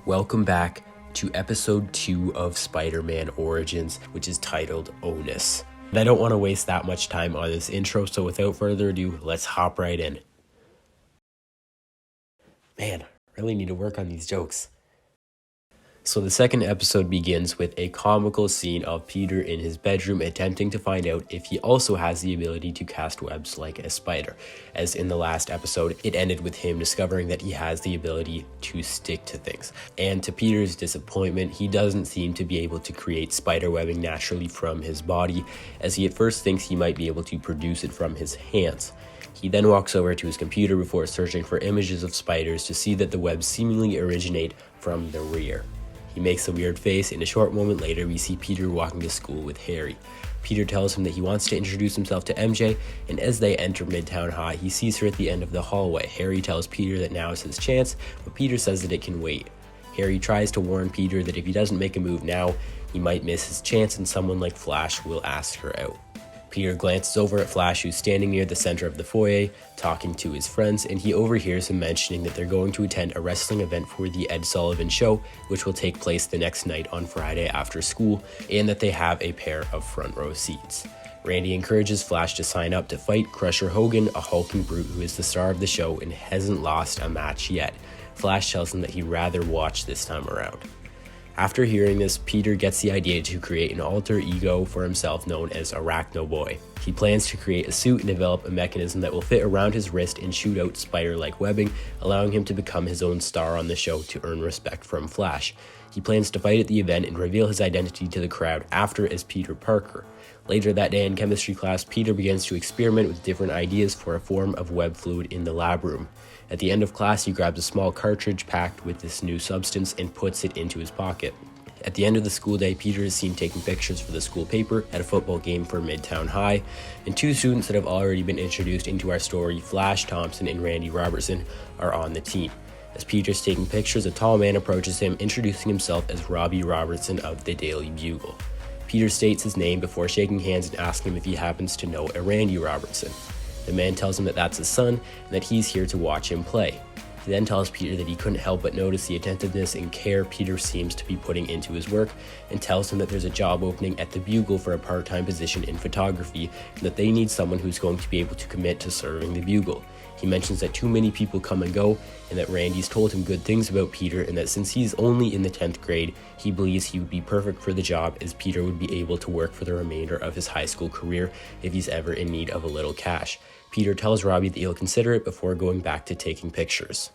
Welcome back to episode 2 of Spider-Man Origins, which is titled Onus. And I don't want to waste that much time on this intro, so without further ado, let's hop right in. Man, I really need to work on these jokes. So the second episode begins with a comical scene of Peter in his bedroom attempting to find out if he also has the ability to cast webs like a spider. As in the last episode, it ended with him discovering that he has the ability to stick to things. And to Peter's disappointment, he doesn't seem to be able to create spider webbing naturally from his body, as he at first thinks he might be able to produce it from his hands. He then walks over to his computer before searching for images of spiders to see that the webs seemingly originate from the rear. He makes a weird face, and a short moment later we see Peter walking to school with Harry. Peter tells him that he wants to introduce himself to MJ, and as they enter Midtown High, he sees her at the end of the hallway. Harry tells Peter that now is his chance, but Peter says that it can wait. Harry tries to warn Peter that if he doesn't make a move now, he might miss his chance and someone like Flash will ask her out. Peter glances over at Flash, who's standing near the center of the foyer, talking to his friends, and he overhears him mentioning that they're going to attend a wrestling event for the Ed Sullivan Show, which will take place the next night on Friday after school, and that they have a pair of front row seats. Randy encourages Flash to sign up to fight Crusher Hogan, a hulking brute who is the star of the show and hasn't lost a match yet. Flash tells him that he'd rather watch this time around. After hearing this, Peter gets the idea to create an alter ego for himself known as Arachno Boy. He plans to create a suit and develop a mechanism that will fit around his wrist and shoot out spider-like webbing, allowing him to become his own star on the show to earn respect from Flash. He plans to fight at the event and reveal his identity to the crowd after as Peter Parker. Later that day in chemistry class, Peter begins to experiment with different ideas for a form of web fluid in the lab room. At the end of class, he grabs a small cartridge packed with this new substance and puts it into his pocket. At the end of the school day, Peter is seen taking pictures for the school paper at a football game for Midtown High, and two students that have already been introduced into our story, Flash Thompson and Randy Robertson, are on the team. As Peter's taking pictures, a tall man approaches him, introducing himself as Robbie Robertson of the Daily Bugle. Peter states his name before shaking hands and asking him if he happens to know a Randy Robertson. The man tells him that that's his son and that he's here to watch him play. He then tells Peter that he couldn't help but notice the attentiveness and care Peter seems to be putting into his work, and tells him that there's a job opening at the Bugle for a part-time position in photography and that they need someone who's going to be able to commit to serving the Bugle. He mentions that too many people come and go, and that Randy's told him good things about Peter, and that since he's only in the 10th grade, he believes he would be perfect for the job, as Peter would be able to work for the remainder of his high school career if he's ever in need of a little cash. Peter tells Robbie that he'll consider it before going back to taking pictures.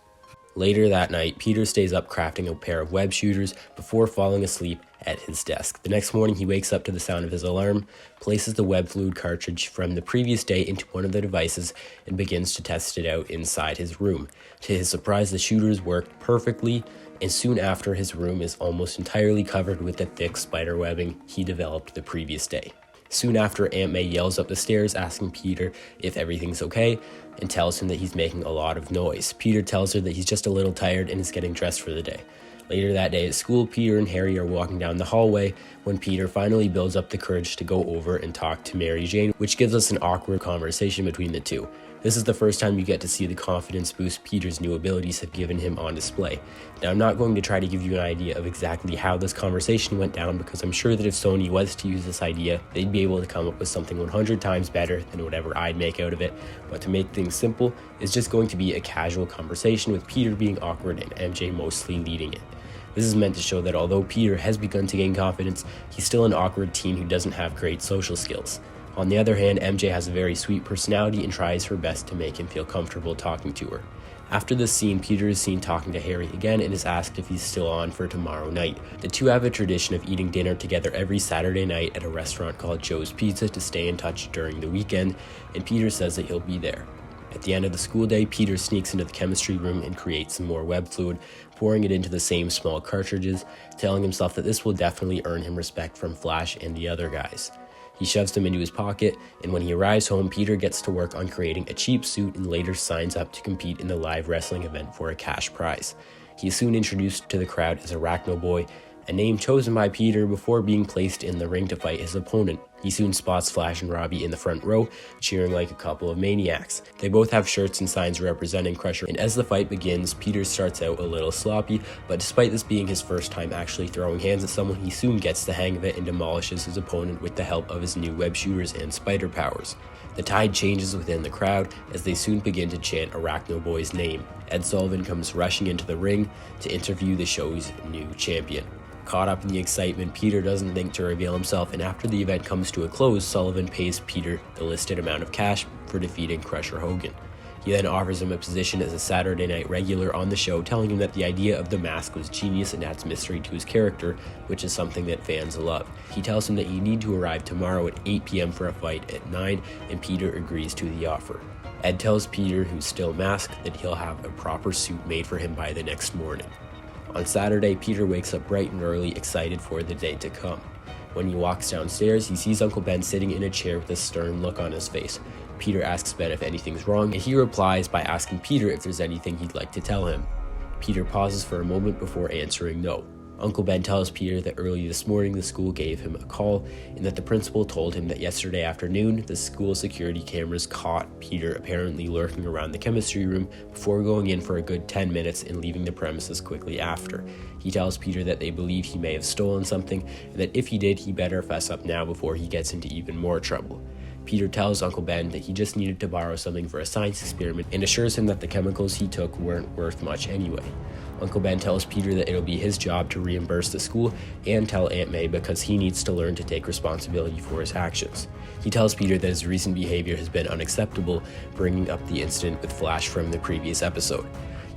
Later that night, Peter stays up crafting a pair of web shooters before falling asleep at his desk. The next morning, he wakes up to the sound of his alarm, places the web fluid cartridge from the previous day into one of the devices, and begins to test it out inside his room. To his surprise, the shooters worked perfectly, and soon after, his room is almost entirely covered with the thick spider webbing he developed the previous day. Soon after, Aunt May yells up the stairs asking Peter if everything's okay, and tells him that he's making a lot of noise. Peter tells her that he's just a little tired and is getting dressed for the day. Later that day at school, Peter and Harry are walking down the hallway when Peter finally builds up the courage to go over and talk to Mary Jane, which gives us an awkward conversation between the two. This is the first time you get to see the confidence boost Peter's new abilities have given him on display. Now, I'm not going to try to give you an idea of exactly how this conversation went down, because I'm sure that if Sony was to use this idea, they'd be able to come up with something 100 times better than whatever I'd make out of it. But to make things simple, it's just going to be a casual conversation with Peter being awkward and MJ mostly leading it. This is meant to show that although Peter has begun to gain confidence, he's still an awkward teen who doesn't have great social skills. On the other hand, MJ has a very sweet personality and tries her best to make him feel comfortable talking to her. After this scene, Peter is seen talking to Harry again and is asked if he's still on for tomorrow night. The two have a tradition of eating dinner together every Saturday night at a restaurant called Joe's Pizza to stay in touch during the weekend, and Peter says that he'll be there. At the end of the school day, Peter sneaks into the chemistry room and creates some more web fluid, pouring it into the same small cartridges, telling himself that this will definitely earn him respect from Flash and the other guys. He shoves them into his pocket, and when he arrives home, Peter gets to work on creating a cheap suit and later signs up to compete in the live wrestling event for a cash prize. He is soon introduced to the crowd as Arachno Boy, a name chosen by Peter before being placed in the ring to fight his opponent. He soon spots Flash and Robbie in the front row, cheering like a couple of maniacs. They both have shirts and signs representing Crusher, and as the fight begins, Peter starts out a little sloppy, but despite this being his first time actually throwing hands at someone, he soon gets the hang of it and demolishes his opponent with the help of his new web shooters and spider powers. The tide changes within the crowd as they soon begin to chant Arachno Boy's name. Ed Sullivan comes rushing into the ring to interview the show's new champion. Caught up in the excitement, Peter doesn't think to reveal himself, and after the event comes to a close, Sullivan pays Peter the listed amount of cash for defeating Crusher Hogan. He then offers him a position as a Saturday night regular on the show, telling him that the idea of the mask was genius and adds mystery to his character, which is something that fans love. He tells him that he need to arrive tomorrow at 8 p.m. for a fight at 9, and Peter agrees to the offer. Ed tells Peter, who's still masked, that he'll have a proper suit made for him by the next morning. On Saturday, Peter wakes up bright and early, excited for the day to come. When he walks downstairs, he sees Uncle Ben sitting in a chair with a stern look on his face. Peter asks Ben if anything's wrong, and he replies by asking Peter if there's anything he'd like to tell him. Peter pauses for a moment before answering no. Uncle Ben tells Peter that early this morning the school gave him a call, and that the principal told him that yesterday afternoon the school security cameras caught Peter apparently lurking around the chemistry room before going in for a good 10 minutes and leaving the premises quickly after. He tells Peter that they believe he may have stolen something, and that if he did, he better fess up now before he gets into even more trouble. Peter tells Uncle Ben that he just needed to borrow something for a science experiment and assures him that the chemicals he took weren't worth much anyway. Uncle Ben tells Peter that it'll be his job to reimburse the school and tell Aunt May because he needs to learn to take responsibility for his actions. He tells Peter that his recent behavior has been unacceptable, bringing up the incident with Flash from the previous episode.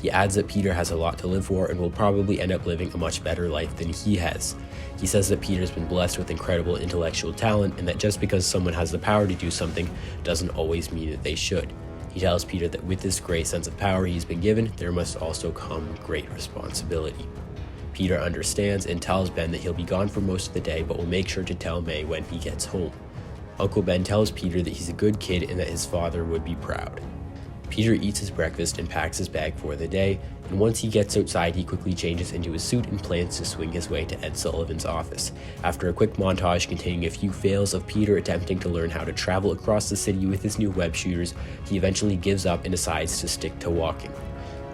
He adds that Peter has a lot to live for and will probably end up living a much better life than he has. He says that Peter's been blessed with incredible intellectual talent and that just because someone has the power to do something doesn't always mean that they should. He tells Peter that with this great sense of power he's been given, there must also come great responsibility. Peter understands and tells Ben that he'll be gone for most of the day, but will make sure to tell May when he gets home. Uncle Ben tells Peter that he's a good kid and that his father would be proud. Peter eats his breakfast and packs his bag for the day, and once he gets outside, he quickly changes into his suit and plans to swing his way to Ed Sullivan's office. After a quick montage containing a few fails of Peter attempting to learn how to travel across the city with his new web shooters, he eventually gives up and decides to stick to walking.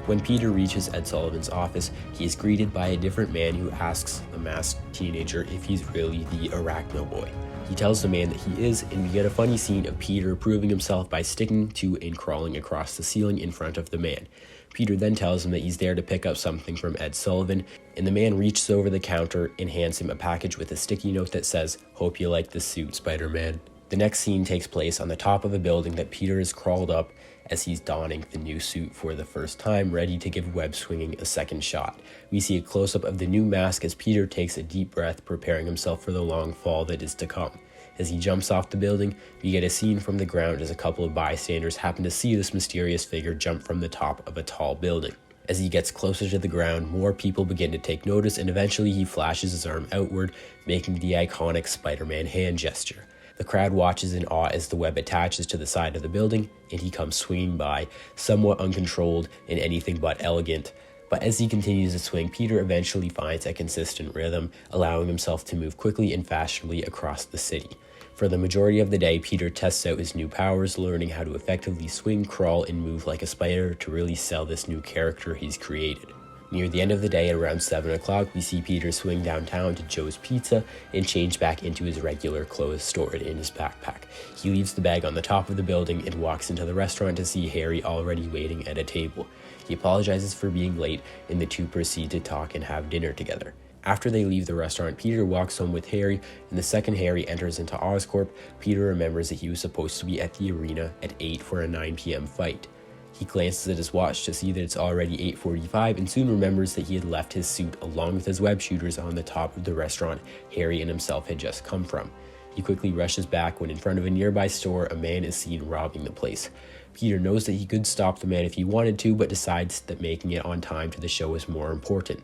When Peter reaches Ed Sullivan's office, he is greeted by a different man who asks the masked teenager if he's really the Arachno Boy. He tells the man that he is, and we get a funny scene of Peter proving himself by sticking to and crawling across the ceiling in front of the man. Peter then tells him that he's there to pick up something from Ed Sullivan, and the man reaches over the counter and hands him a package with a sticky note that says, "Hope you like the suit, Spider-Man." The next scene takes place on the top of a building that Peter has crawled up as he's donning the new suit for the first time, ready to give web swinging a second shot. We see a close-up of the new mask as Peter takes a deep breath, preparing himself for the long fall that is to come. As he jumps off the building, we get a scene from the ground as a couple of bystanders happen to see this mysterious figure jump from the top of a tall building. As he gets closer to the ground, more people begin to take notice, and eventually he flashes his arm outward, making the iconic Spider-Man hand gesture. The crowd watches in awe as the web attaches to the side of the building, and he comes swinging by, somewhat uncontrolled and anything but elegant. But as he continues to swing, Peter eventually finds a consistent rhythm, allowing himself to move quickly and fashionably across the city. For the majority of the day, Peter tests out his new powers, learning how to effectively swing, crawl, and move like a spider to really sell this new character he's created. Near the end of the day, at around 7 o'clock, we see Peter swing downtown to Joe's Pizza and change back into his regular clothes stored in his backpack. He leaves the bag on the top of the building and walks into the restaurant to see Harry already waiting at a table. He apologizes for being late, and the two proceed to talk and have dinner together. After they leave the restaurant, Peter walks home with Harry, and the second Harry enters into Oscorp, Peter remembers that he was supposed to be at the arena at 8 for a 9 p.m. fight. He glances at his watch to see that it's already 8:45 and soon remembers that he had left his suit along with his web shooters on the top of the restaurant Harry and himself had just come from. He quickly rushes back when in front of a nearby store a man is seen robbing the place. Peter knows that he could stop the man if he wanted to, but decides that making it on time to the show is more important.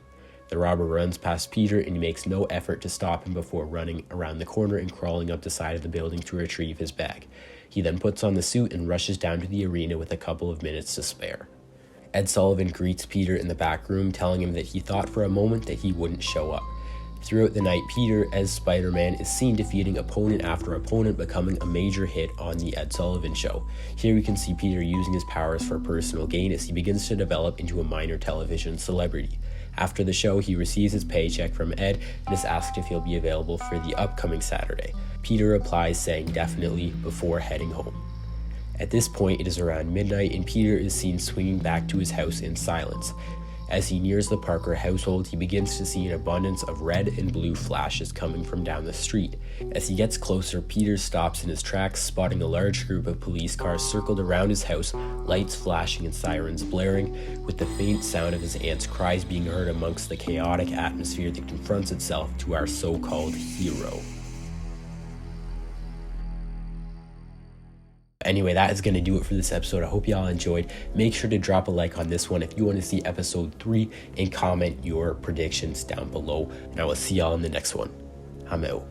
The robber runs past Peter and he makes no effort to stop him before running around the corner and crawling up the side of the building to retrieve his bag. He then puts on the suit and rushes down to the arena with a couple of minutes to spare. Ed Sullivan greets Peter in the back room, telling him that he thought for a moment that he wouldn't show up. Throughout the night, Peter, as Spider-Man, is seen defeating opponent after opponent, becoming a major hit on The Ed Sullivan Show. Here we can see Peter using his powers for personal gain as he begins to develop into a minor television celebrity. After the show, he receives his paycheck from Ed and is asked if he'll be available for the upcoming Saturday. Peter replies saying definitely before heading home. At this point, it is around midnight and Peter is seen swinging back to his house in silence. As he nears the Parker household, he begins to see an abundance of red and blue flashes coming from down the street. As he gets closer, Peter stops in his tracks, spotting a large group of police cars circled around his house, lights flashing and sirens blaring, with the faint sound of his aunt's cries being heard amongst the chaotic atmosphere that confronts itself to our so-called hero. Anyway, that is going to do it for this episode. I hope y'all enjoyed. Make sure to drop a like on this one if you want to see episode 3 and comment your predictions down below. And I will see y'all in the next one. I'm out.